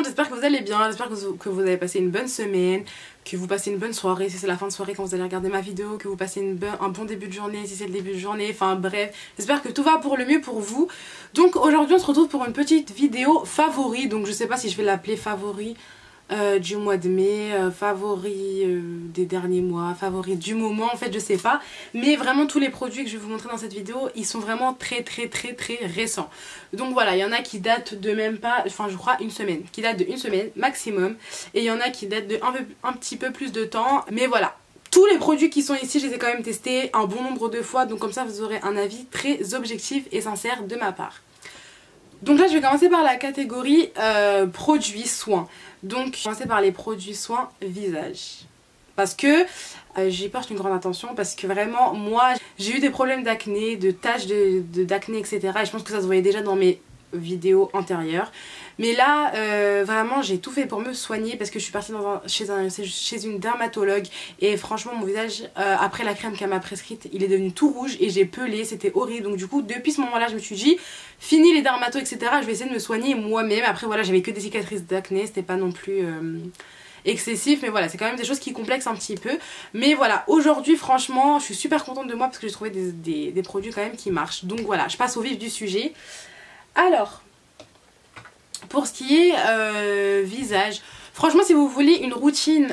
monde, j'espère que vous allez bien, j'espère que vous avez passé une bonne semaine, que vous passez une bonne soirée si c'est la fin de soirée quand vous allez regarder ma vidéo, que vous passez un bon début de journée si c'est le début de journée, enfin bref, j'espère que tout va pour le mieux pour vous. Donc aujourd'hui on se retrouve pour une petite vidéo favori, donc je sais pas si je vais l'appeler favori du mois de mai, favori des derniers mois, favori du moment, en fait je sais pas, mais vraiment tous les produits que je vais vous montrer dans cette vidéo ils sont vraiment très récents. Donc voilà, il y en a qui datent de même pas, enfin je crois une semaine, qui datent de une semaine maximum, et il y en a qui datent de un petit peu plus de temps, mais voilà. Tous les produits qui sont ici, je les ai quand même testés un bon nombre de fois, donc comme ça vous aurez un avis très objectif et sincère de ma part. Donc là je vais commencer par la catégorie produits soins. Donc je vais commencer par les produits soins visage. Parce que j'y porte une grande attention, parce que vraiment moi j'ai eu des problèmes d'acné, de taches d'acné etc. Et je pense que ça se voyait déjà dans mes vidéos antérieures. Mais là vraiment j'ai tout fait pour me soigner, parce que je suis partie chez une dermatologue, et franchement mon visage après la crème qu'elle m'a prescrite il est devenu tout rouge et j'ai pelé, c'était horrible. Donc du coup depuis ce moment là je me suis dit fini les dermatos etc, je vais essayer de me soigner moi-même. Après voilà, j'avais que des cicatrices d'acné, c'était pas non plus excessif, mais voilà c'est quand même des choses qui complexent un petit peu. Mais voilà, aujourd'hui franchement je suis super contente de moi parce que j'ai trouvé des produits quand même qui marchent. Donc voilà, je passe au vif du sujet. Alors pour ce qui est visage, franchement si vous voulez une routine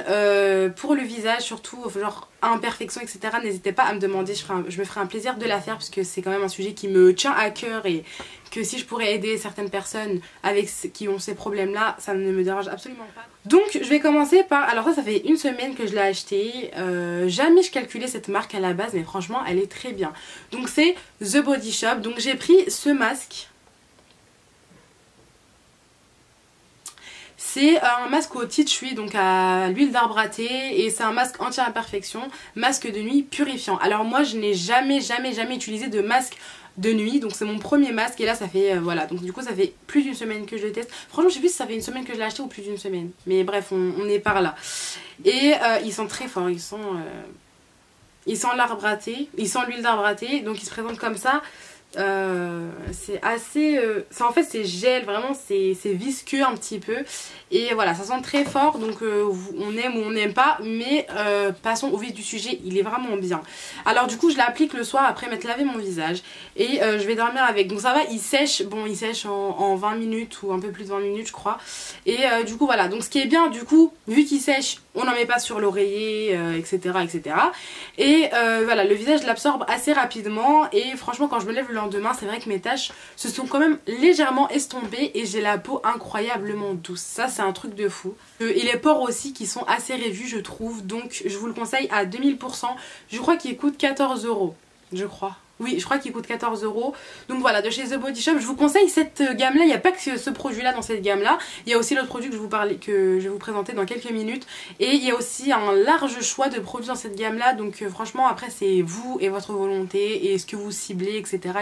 pour le visage, surtout genre imperfection etc, n'hésitez pas à me demander, je me ferai un plaisir de la faire, parce que c'est quand même un sujet qui me tient à cœur, et que si je pourrais aider certaines personnes qui ont ces problèmes là, ça ne me dérange absolument pas. Donc je vais commencer par, alors ça fait une semaine que je l'ai acheté, jamais je calculais cette marque à la base, mais franchement elle est très bien. Donc c'est The Body Shop, donc j'ai pris ce masque. C'est un masque au tea tree, donc à l'huile d'arbre à thé, et c'est un masque anti-imperfection, masque de nuit purifiant. Alors moi je n'ai jamais utilisé de masque de nuit, donc c'est mon premier masque, et là ça fait voilà, donc du coup ça fait plus d'une semaine que je le teste. Franchement je sais plus si ça fait une semaine que je l'ai acheté ou plus d'une semaine, mais bref on est par là. Et ils sont très forts, ils sont l'arbre à thé, ils sont l'huile d'arbre à thé, donc ils se présentent comme ça. C'est assez en fait c'est gel, vraiment c'est visqueux un petit peu, et voilà ça sent très fort. Donc on aime ou on n'aime pas, mais passons au vif du sujet, il est vraiment bien. Alors du coup je l'applique le soir après m'être lavé mon visage, et je vais dormir avec. Donc ça va, il sèche, bon il sèche en 20 minutes ou un peu plus de 20 minutes je crois. Et du coup voilà, donc ce qui est bien du coup, vu qu'il sèche, on n'en met pas sur l'oreiller etc. Et voilà, le visage l'absorbe assez rapidement, et franchement quand je me lève le lendemain, c'est vrai que mes taches se sont quand même légèrement estompées, et j'ai la peau incroyablement douce. Ça c'est un truc de fou. Et les pores aussi qui sont assez réduits je trouve, donc je vous le conseille à 2000%. Je crois qu'il coûte 14 €, je crois. Oui, je crois qu'il coûte 14 €. Donc voilà, de chez The Body Shop, je vous conseille cette gamme là. Il n'y a pas que ce produit là dans cette gamme là. Il y a aussi l'autre produit que je vais vous présenter dans quelques minutes. Et il y a aussi un large choix de produits dans cette gamme là. Donc franchement après c'est vous et votre volonté et ce que vous ciblez etc.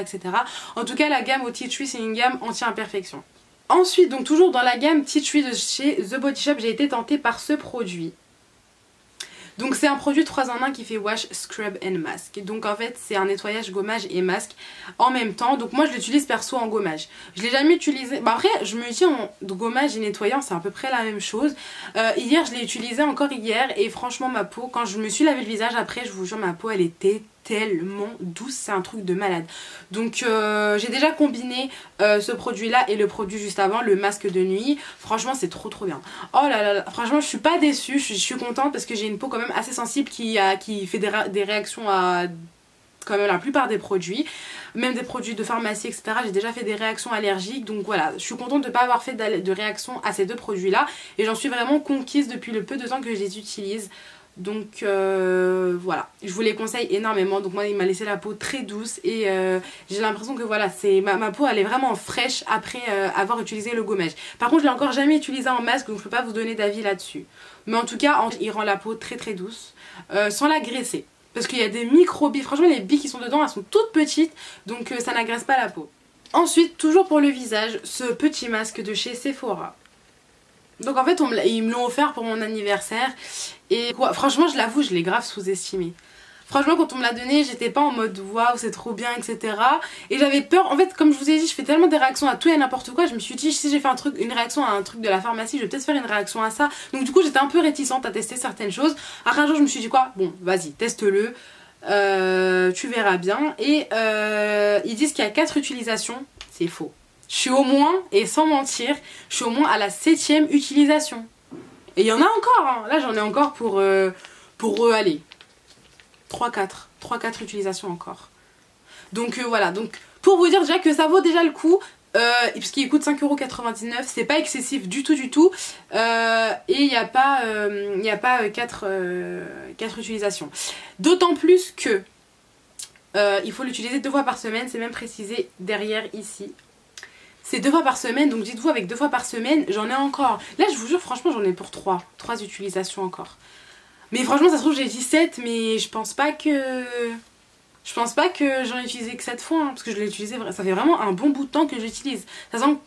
En tout cas la gamme au tea tree c'est une gamme anti-imperfection. Ensuite donc toujours dans la gamme tea tree de chez The Body Shop, j'ai été tentée par ce produit. Donc c'est un produit 3 en 1 qui fait wash, scrub and mask. Donc en fait c'est un nettoyage, gommage et masque en même temps. Donc moi je l'utilise perso en gommage. Je l'ai jamais utilisé. Bah après je me dis en gommage et nettoyant c'est à peu près la même chose. Hier je l'ai utilisé encore hier, et franchement ma peau, quand je me suis lavé le visage après, je vous jure ma peau elle était tellement douce, c'est un truc de malade. Donc j'ai déjà combiné ce produit là et le produit juste avant, le masque de nuit. Franchement c'est trop bien. Oh là là, franchement je suis pas déçue, je suis contente, parce que j'ai une peau quand même assez sensible qui fait des réactions à quand même la plupart des produits, même des produits de pharmacie etc. J'ai déjà fait des réactions allergiques, donc voilà, je suis contente de ne pas avoir fait de réaction à ces deux produits là, et j'en suis vraiment conquise depuis le peu de temps que je les utilise. Donc voilà, je vous les conseille énormément. Donc moi il m'a laissé la peau très douce, et j'ai l'impression que voilà, ma peau elle est vraiment fraîche après avoir utilisé le gommage. Par contre je l'ai encore jamais utilisé en masque, donc je peux pas vous donner d'avis là-dessus. Mais en tout cas il rend la peau très douce sans la graisser. Parce qu'il y a des micro-billes, franchement les billes qui sont dedans elles sont toutes petites, donc ça n'agresse pas la peau. Ensuite toujours pour le visage, ce petit masque de chez Sephora. Donc en fait ils me l'ont offert pour mon anniversaire, et quoi, franchement je l'avoue je l'ai grave sous-estimé. Franchement quand on me l'a donné j'étais pas en mode waouh c'est trop bien etc. Et j'avais peur, en fait comme je vous ai dit je fais tellement des réactions à tout et à n'importe quoi. Je me suis dit si j'ai fait une réaction à un truc de la pharmacie je vais peut-être faire une réaction à ça. Donc du coup j'étais un peu réticente à tester certaines choses. Après un jour je me suis dit quoi, bon vas-y teste-le, tu verras bien. Et ils disent qu'il y a 4 utilisations, c'est faux. Je suis au moins, et sans mentir, je suis au moins à la 7e utilisation. Et il y en a encore, hein. Là j'en ai encore pour aller 3-4 utilisations encore. Donc voilà, donc pour vous dire déjà que ça vaut déjà le coup, puisqu'il coûte 5,99€, c'est pas excessif du tout et il n'y a pas 4 utilisations. D'autant plus que il faut l'utiliser 2 fois par semaine, c'est même précisé derrière ici. C'est 2 fois par semaine, donc dites-vous avec 2 fois par semaine, j'en ai encore. Là je vous jure franchement j'en ai pour 3 utilisations encore. Mais franchement ça se trouve j'ai dit 7, mais je pense pas que j'en ai utilisé que 7 fois, hein, parce que je l'ai utilisé, ça fait vraiment un bon bout de temps que j'utilise.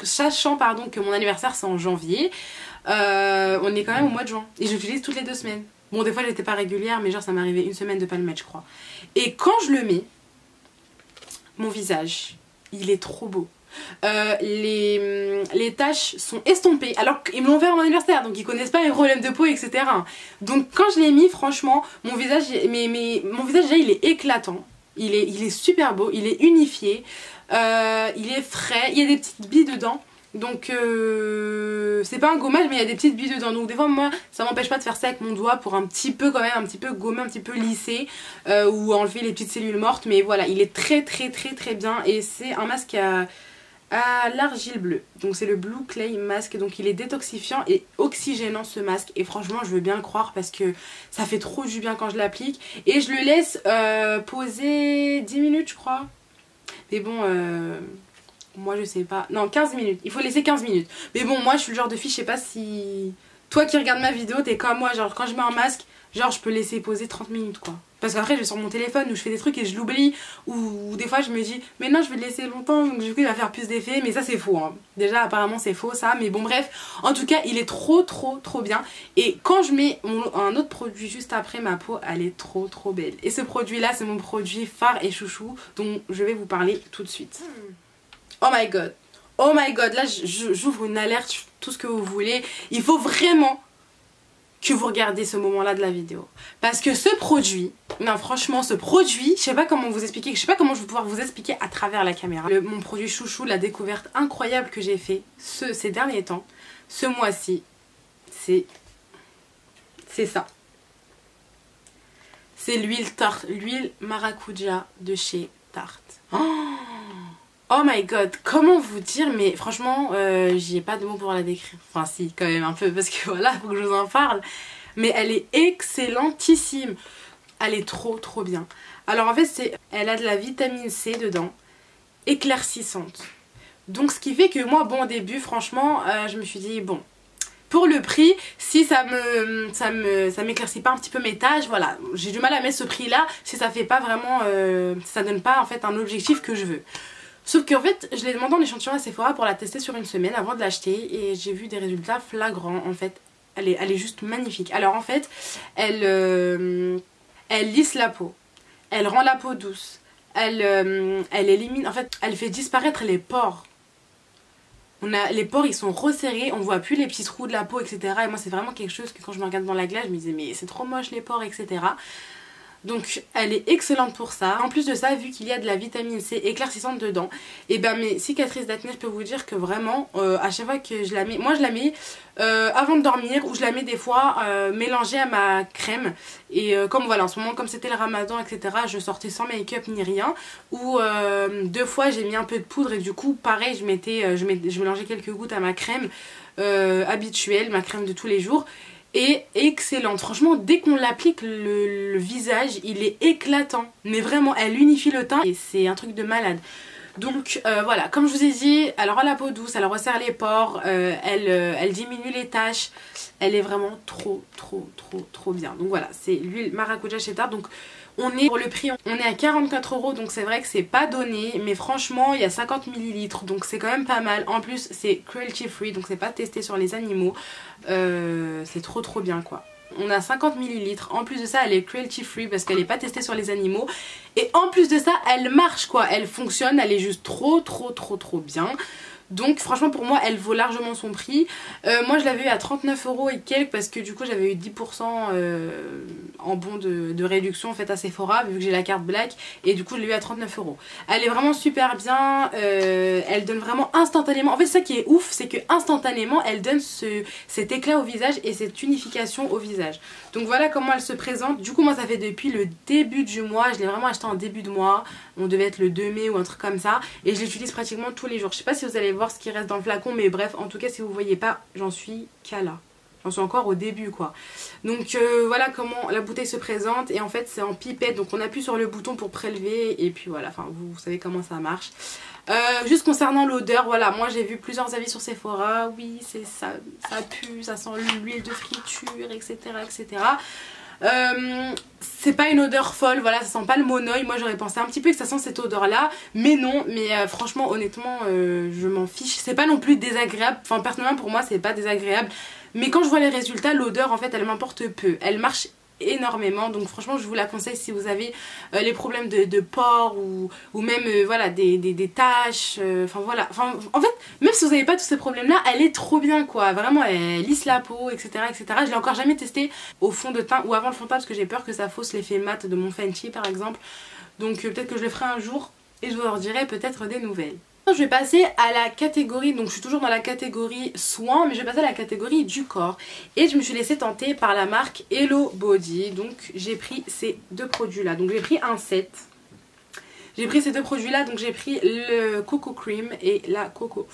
Sachant que mon anniversaire c'est en janvier, on est quand même au mois de juin. Et j'utilise toutes les 2 semaines. Bon des fois j'étais pas régulière, mais genre ça m'arrivait une semaine de pas le mettre je crois. Et quand je le mets, mon visage, il est trop beau. Les taches sont estompées alors qu'ils me l'ont fait à mon anniversaire donc ils connaissent pas les problèmes de peau etc. Donc quand je l'ai mis franchement mon visage mon visage déjà il est éclatant, il est super beau, il est unifié, il est frais, il y a des petites billes dedans donc c'est pas un gommage mais il y a des petites billes dedans donc des fois moi ça m'empêche pas de faire ça avec mon doigt pour un petit peu quand même un petit peu gommer, un petit peu lisser ou enlever les petites cellules mortes. Mais voilà il est très bien et c'est un masque à l'argile bleue, donc c'est le Blue Clay Mask, donc il est détoxifiant et oxygénant ce masque et franchement je veux bien le croire parce que ça fait trop du bien quand je l'applique et je le laisse poser 10 minutes je crois, mais bon moi je sais pas, non 15 minutes, il faut laisser 15 minutes, mais bon moi je suis le genre de fille, je sais pas si toi qui regardes ma vidéo t'es comme moi, genre quand je mets un masque genre je peux laisser poser 30 minutes quoi. Parce qu'après je vais sur mon téléphone où je fais des trucs et je l'oublie. Ou des fois je me dis mais non je vais le laisser longtemps donc du coup il va faire plus d'effet. Mais ça c'est faux hein. Déjà apparemment c'est faux ça. Mais bon bref. En tout cas il est trop bien. Et quand je mets un autre produit juste après, ma peau elle est trop belle. Et ce produit là c'est mon produit phare et chouchou dont je vais vous parler tout de suite. Oh my god. Oh my god. Là j'ouvre une alerte, tout ce que vous voulez. Il faut vraiment que vous regardez ce moment là de la vidéo parce que ce produit, non franchement ce produit, je sais pas comment vous expliquer, je sais pas comment je vais pouvoir vous expliquer à travers la caméra. Mon produit chouchou, la découverte incroyable que j'ai fait ces derniers temps, ce mois-ci, c'est ça. C'est l'huile maracuja de chez Tarte. Oh my god, comment vous dire, mais franchement j'y ai pas de mots pour la décrire. Enfin si quand même un peu parce que voilà faut que je vous en parle. Mais elle est excellentissime. Elle est trop bien. Alors en fait elle a de la vitamine C dedans, éclaircissante. Donc ce qui fait que moi bon au début franchement je me suis dit bon pour le prix, si ça m'éclaircit pas un petit peu mes taches, voilà, j'ai du mal à mettre ce prix là si ça fait pas vraiment, ça donne pas en fait un objectif que je veux. Sauf qu'en fait je l'ai demandé en échantillon à Sephora pour la tester sur une semaine avant de l'acheter et j'ai vu des résultats flagrants en fait. Elle est juste magnifique. Alors en fait elle lisse la peau, elle rend la peau douce, elle élimine, en fait elle fait disparaître les pores. Les pores ils sont resserrés, on voit plus les petits trous de la peau etc. Et moi c'est vraiment quelque chose que quand je me regarde dans la glace je me disais mais c'est trop moche les pores etc. Donc elle est excellente pour ça. En plus de ça, vu qu'il y a de la vitamine C éclaircissante dedans, et ben mes cicatrices d'acné, je peux vous dire que vraiment à chaque fois que je la mets, moi je la mets avant de dormir, ou je la mets des fois mélangée à ma crème. Et comme voilà en ce moment comme c'était le ramadan etc, je sortais sans make-up ni rien. Ou 2 fois j'ai mis un peu de poudre et du coup pareil je mélangeais quelques gouttes à ma crème habituelle, ma crème de tous les jours. Et excellente, franchement dès qu'on l'applique le visage il est éclatant, mais vraiment elle unifie le teint et c'est un truc de malade. Donc voilà, comme je vous ai dit, elle rend la peau douce, elle resserre les pores, elle diminue les taches, elle est vraiment trop bien. Donc voilà, c'est l'huile maracuja chez Tarte. Donc on est pour le prix, on est à 44 €, donc c'est vrai que c'est pas donné, mais franchement il y a 50 ml donc c'est quand même pas mal. En plus c'est cruelty free, donc c'est pas testé sur les animaux, c'est trop bien quoi. On a 50 ml. En plus de ça, elle est cruelty free parce qu'elle n'est pas testée sur les animaux. Et en plus de ça, elle marche quoi. Elle fonctionne, elle est juste trop bien. Donc franchement pour moi elle vaut largement son prix. Moi je l'avais eu à 39 € et quelques parce que du coup j'avais eu 10% en bon de réduction en fait à Sephora vu que j'ai la carte Black. Et du coup je l'ai eu à 39 €. Elle est vraiment super bien, elle donne vraiment instantanément. En fait ça qui est ouf c'est que instantanément elle donne cet éclat au visage et cette unification au visage. Donc voilà comment elle se présente. Du coup moi ça fait depuis le début du mois, je l'ai vraiment acheté en début de mois. On devait être le 2 mai ou un truc comme ça. Et je l'utilise pratiquement tous les jours. Je sais pas si vous allez voir ce qui reste dans le flacon. Mais bref, en tout cas si vous voyez pas, j'en suis qu'à là. J'en suis encore au début quoi. Donc voilà comment la bouteille se présente. Et en fait c'est en pipette. Donc on appuie sur le bouton pour prélever. Et puis voilà, enfin vous savez comment ça marche. Juste concernant l'odeur, voilà, moi j'ai vu plusieurs avis sur Sephora. Oui, c'est ça, ça pue, ça sent l'huile de friture, etc. etc. C'est pas une odeur folle, voilà, ça sent pas le monoeil. Moi j'aurais pensé un petit peu que ça sent cette odeur là, mais non, mais franchement honnêtement je m'en fiche. C'est pas non plus désagréable, enfin personnellement pour moi c'est pas désagréable, mais quand je vois les résultats, l'odeur en fait elle m'importe peu. Elle marche énormément, donc franchement je vous la conseille si vous avez les problèmes de pores ou même voilà des taches, enfin voilà, enfin en fait même si vous n'avez pas tous ces problèmes là, elle est trop bien quoi, vraiment elle lisse la peau, etc. etc. Je l'ai encore jamais testé au fond de teint ou avant le fond de teint parce que j'ai peur que ça fausse l'effet mat de mon Fenty par exemple, donc peut-être que je le ferai un jour et je vous en dirai peut-être des nouvelles. Je vais passer à la catégorie, donc je suis toujours dans la catégorie soins, mais je vais passer à la catégorie du corps. Et je me suis laissée tenter par la marque Hello Body, donc j'ai pris ces deux produits là. Donc j'ai pris un set. J'ai pris ces deux produits là, donc j'ai pris le Coco Cream et la Coco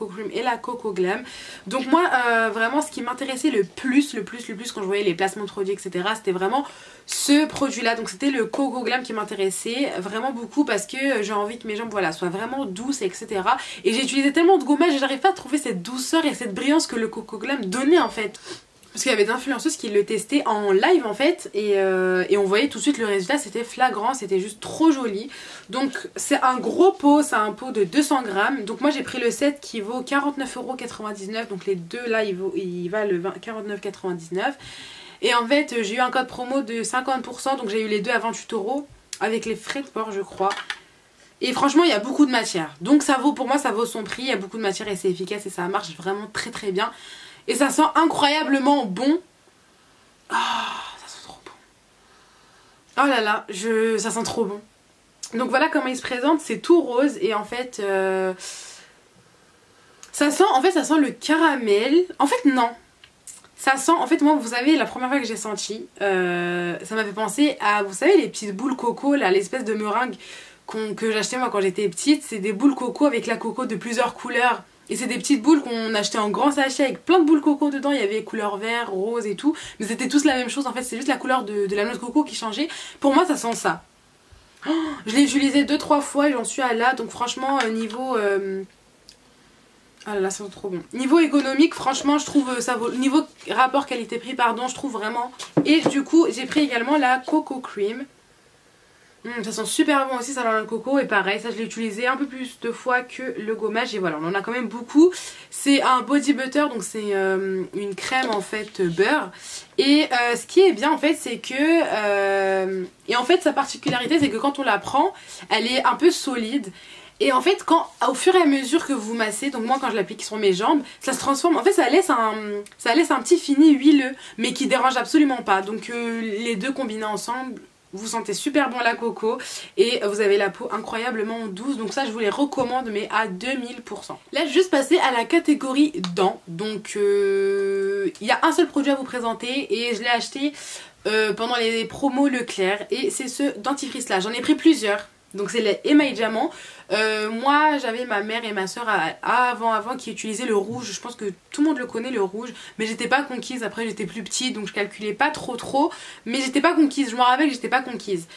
Cream et la Coco Glam. Donc moi vraiment ce qui m'intéressait le plus quand je voyais les placements de produits etc, c'était vraiment ce produit là. Donc c'était le Coco Glam qui m'intéressait vraiment beaucoup parce que j'ai envie que mes jambes voilà soient vraiment douces etc. Et j'ai utilisé tellement de gommage et j'arrive pas à trouver cette douceur et cette brillance que le Coco Glam donnait en fait. Parce qu'il y avait des influenceuses qui le testaient en live en fait et on voyait tout de suite le résultat, c'était flagrant, c'était juste trop joli. Donc c'est un gros pot, c'est un pot de 200 grammes. Donc moi j'ai pris le set qui vaut 49,99 €, donc les deux là il valent 49,99 €. Et en fait j'ai eu un code promo de 50%, donc j'ai eu les deux à 28 € avec les frais de port je crois. Et franchement il y a beaucoup de matière, donc ça vaut, pour moi ça vaut son prix, il y a beaucoup de matière et c'est efficace et ça marche vraiment très bien. Et ça sent incroyablement bon. Ah, ça sent trop bon. Oh là là, ça sent trop bon. Donc voilà comment il se présente, c'est tout rose et en fait ça sent le caramel. En fait non. Ça sent, en fait moi vous savez la première fois que j'ai senti, ça m'a fait penser à, vous savez les petites boules coco là, l'espèce de meringue que j'achetais moi quand j'étais petite. C'est des boules coco avec la coco de plusieurs couleurs. Et c'est des petites boules qu'on achetait en grand sachet avec plein de boules coco dedans. Il y avait couleur vert, rose et tout. Mais c'était tous la même chose en fait. C'est juste la couleur de la noix de coco qui changeait. Pour moi ça sent ça. Oh, je l'ai utilisé 2-3 fois et j'en suis à là. Donc franchement niveau... Ah là là ça sent trop bon. Niveau économique franchement je trouve ça vaut... Niveau rapport qualité-prix pardon je trouve vraiment. Et du coup j'ai pris également la Coco Cream. Ça sent super bon aussi, ça dans le coco et pareil ça je l'ai utilisé un peu plus de fois que le gommage et voilà on en a quand même beaucoup. C'est un body butter donc c'est une crème en fait beurre et ce qui est bien en fait c'est que et en fait sa particularité c'est que quand on la prend elle est un peu solide. Et en fait au fur et à mesure que vous massez, donc moi quand je l'applique sur mes jambes, ça se transforme, en fait ça laisse un petit fini huileux mais qui dérange absolument pas. Donc les deux combinés ensemble, vous sentez super bon la coco et vous avez la peau incroyablement douce. Donc ça je vous les recommande mais à 2000%. Là je vais juste passer à la catégorie dents. Donc il y a un seul produit à vous présenter et je l'ai acheté pendant les promos Leclerc. Et c'est ce dentifrice là. J'en ai pris plusieurs. Donc c'est les Émail Diamant. Moi j'avais ma mère et ma soeur avant qui utilisaient le rouge. Je pense que tout le monde le connaît le rouge. Mais j'étais pas conquise, après j'étais plus petite donc je calculais pas trop. Mais j'étais pas conquise, je me rappelle que j'étais pas conquise.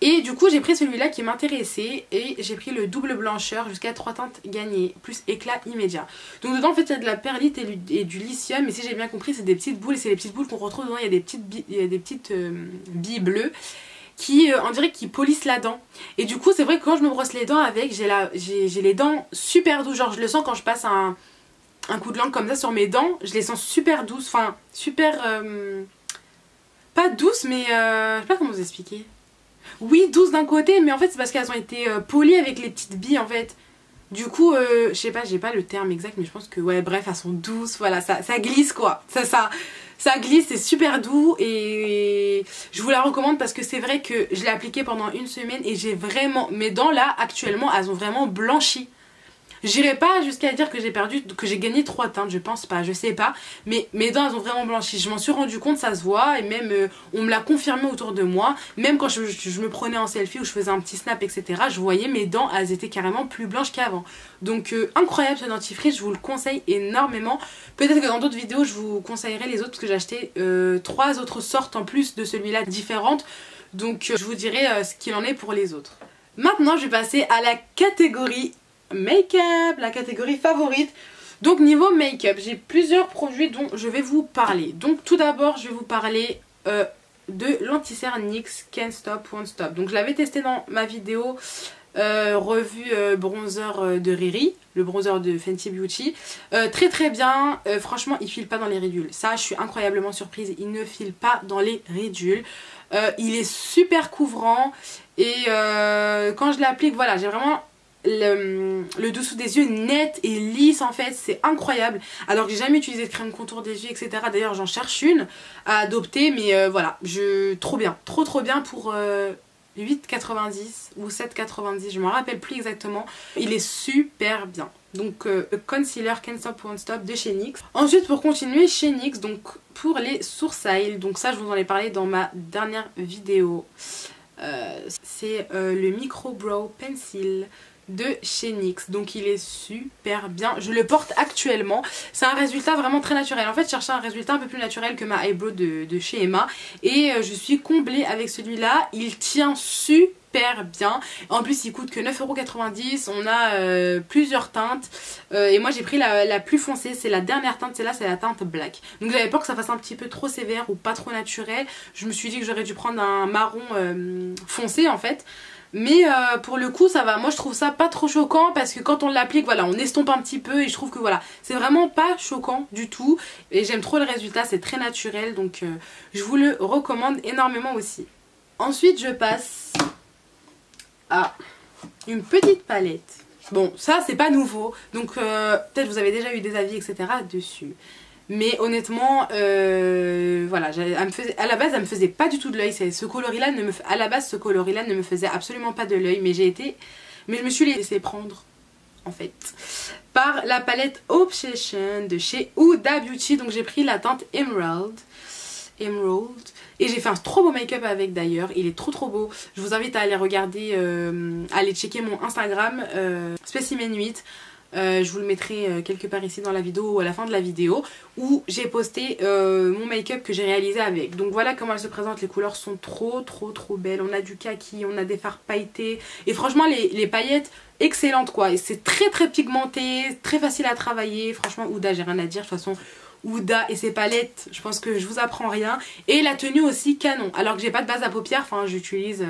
Et du coup j'ai pris celui-là qui m'intéressait. Et j'ai pris le double blancheur jusqu'à 3 teintes gagnées plus éclat immédiat. Donc dedans en fait il y a de la perlite et du lithium. Et si j'ai bien compris c'est des petites boules. Et c'est les petites boules qu'on retrouve dedans, il y a des petites billes bleues qui on dirait qu'ils polissent la dent. Et du coup c'est vrai que quand je me brosse les dents avec, j'ai les dents super douces. Genre je le sens quand je passe un coup de langue comme ça sur mes dents, je les sens super douces, enfin super pas douces, mais je sais pas comment vous expliquer. Oui, douces d'un côté, mais en fait c'est parce qu'elles ont été polies avec les petites billes en fait. Du coup, je sais pas, j'ai pas le terme exact, mais je pense que ouais, bref, elles sont douces, voilà, ça glisse quoi. Ça glisse, c'est super doux et je vous la recommande parce que c'est vrai que je l'ai appliquée pendant une semaine et j'ai vraiment, mes dents là actuellement, elles ont vraiment blanchi. J'irai pas jusqu'à dire que j'ai gagné 3 teintes, je pense pas, je sais pas. Mais mes dents elles ont vraiment blanchi, je m'en suis rendu compte, ça se voit. Et même on me l'a confirmé autour de moi. Même quand je me prenais en selfie ou je faisais un petit snap etc, je voyais mes dents, elles étaient carrément plus blanches qu'avant. Donc incroyable ce dentifrice, je vous le conseille énormément. Peut-être que dans d'autres vidéos je vous conseillerai les autres parce que j'ai acheté 3 autres sortes en plus de celui-là différentes. Donc je vous dirai ce qu'il en est pour les autres. Maintenant je vais passer à la catégorie make-up, la catégorie favorite. Donc niveau make-up, j'ai plusieurs produits dont je vais vous parler. Donc tout d'abord je vais vous parler de l'anti-cerne NYX Can't Stop Won't Stop. Donc je l'avais testé dans ma vidéo revue bronzer de Riri, le bronzer de Fenty Beauty. Très très bien, franchement il file pas dans les ridules. Ça je suis incroyablement surprise, il ne file pas dans les ridules. Il est super couvrant et quand je l'applique, voilà, j'ai vraiment le dessous des yeux net et lisse en fait, c'est incroyable. Alors que j'ai jamais utilisé de crème contour des yeux etc. D'ailleurs j'en cherche une à adopter, mais voilà, trop bien, trop bien pour 8,90 ou 7,90, je me rappelle plus exactement. Il est super bien. Donc concealer Can't Stop Won't Stop de chez NYX. Ensuite pour continuer chez NYX, donc pour les sourcils, donc ça je vous en ai parlé dans ma dernière vidéo. C'est le Micro Brow Pencil de chez NYX, donc il est super bien, je le porte actuellement, c'est un résultat vraiment très naturel. En fait je cherchais un résultat un peu plus naturel que ma eyebrow de chez Emma et je suis comblée avec celui-là, il tient super bien, en plus il coûte que 9,90 €, on a plusieurs teintes et moi j'ai pris la plus foncée, c'est la dernière teinte, celle-là c'est la teinte black, donc j'avais peur que ça fasse un petit peu trop sévère ou pas trop naturel, je me suis dit que j'aurais dû prendre un marron foncé en fait. Mais pour le coup ça va, moi je trouve ça pas trop choquant parce que quand on l'applique voilà on estompe un petit peu et je trouve que voilà c'est vraiment pas choquant du tout et j'aime trop le résultat, c'est très naturel donc je vous le recommande énormément aussi. Ensuite je passe à une petite palette, bon ça c'est pas nouveau donc peut-être vous avez déjà eu des avis etc dessus. Mais honnêtement, voilà, à la base elle me faisait pas du tout de l'œil. Ce coloris-là à la base ce coloris-là ne me faisait absolument pas de l'œil, mais je me suis laissé prendre en fait par la palette Obsession de chez Huda Beauty. Donc j'ai pris la teinte Emerald et j'ai fait un trop beau make-up avec d'ailleurs, il est trop beau. Je vous invite à aller regarder, à aller checker mon Instagram Specimen 8. Je vous le mettrai quelque part ici dans la vidéo ou à la fin de la vidéo où j'ai posté mon make-up que j'ai réalisé avec. Donc voilà comment elle se présente, les couleurs sont trop belles, on a du kaki, on a des fards pailletés et franchement les paillettes excellentes quoi, et c'est très pigmenté, très facile à travailler. Franchement Huda j'ai rien à dire, de toute façon Huda et ses palettes je pense que je vous apprends rien, et la tenue aussi canon, alors que j'ai pas de base à paupières, enfin j'utilise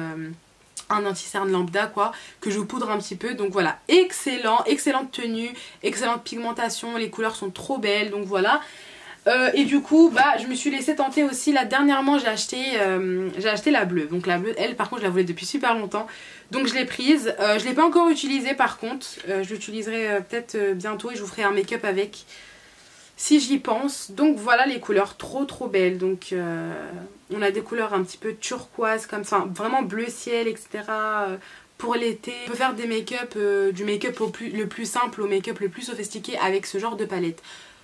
un anti-cerne lambda quoi, que je poudre un petit peu. Donc voilà, excellente tenue, excellente pigmentation, les couleurs sont trop belles donc voilà. Et du coup bah je me suis laissée tenter aussi là dernièrement, j'ai acheté la bleue. Donc la bleue elle par contre je la voulais depuis super longtemps, donc je l'ai prise. Je l'ai pas encore utilisée par contre, je l'utiliserai peut-être bientôt et je vous ferai un make-up avec si j'y pense. Donc voilà les couleurs trop belles. Donc on a des couleurs un petit peu turquoise comme ça, vraiment bleu ciel etc. Pour l'été, on peut faire des make-up, du make-up le plus simple au make-up le plus sophistiqué avec ce genre de palette.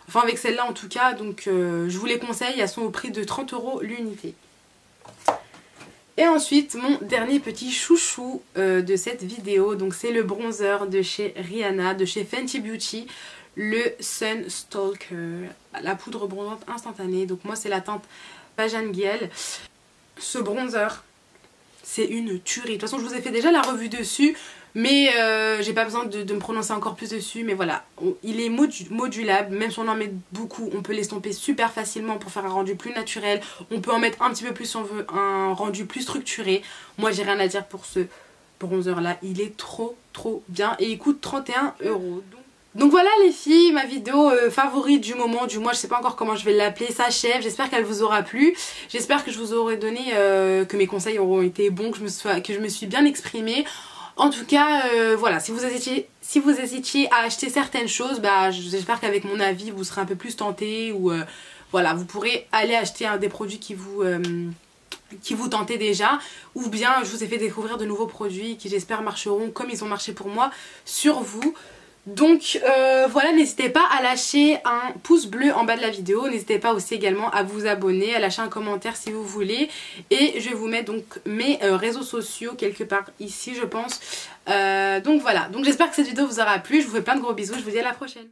Enfin avec celle-là en tout cas, donc je vous les conseille, elles sont au prix de 30 € l'unité. Et ensuite mon dernier petit chouchou de cette vidéo, donc c'est le bronzer de chez Rihanna, de chez Fenty Beauty. Le Sun Stalker, la poudre bronzante instantanée. Donc moi c'est la teinte Bajan Giel. Ce bronzer c'est une tuerie. De toute façon je vous ai fait déjà la revue dessus, mais j'ai pas besoin de me prononcer encore plus dessus. Mais voilà, il est modulable, même si on en met beaucoup on peut l'estomper super facilement pour faire un rendu plus naturel. On peut en mettre un petit peu plus si on veut un rendu plus structuré. Moi j'ai rien à dire pour ce bronzer là, il est trop bien et il coûte 31 €. Donc voilà les filles, ma vidéo favorite du moment, du mois, je sais pas encore comment je vais l'appeler, s'achève. J'espère qu'elle vous aura plu. J'espère que je vous aurai donné, que mes conseils auront été bons, que je me suis bien exprimée. En tout cas, voilà, si vous hésitiez à acheter certaines choses, bah, j'espère qu'avec mon avis, vous serez un peu plus tentés ou voilà, vous pourrez aller acheter des produits qui vous tentaient déjà, ou bien je vous ai fait découvrir de nouveaux produits qui j'espère marcheront comme ils ont marché pour moi sur vous. Donc voilà, n'hésitez pas à lâcher un pouce bleu en bas de la vidéo, n'hésitez pas aussi également à vous abonner, à lâcher un commentaire si vous voulez, et je vais vous mettre donc mes réseaux sociaux quelque part ici je pense. Donc voilà, donc j'espère que cette vidéo vous aura plu, je vous fais plein de gros bisous, je vous dis à la prochaine.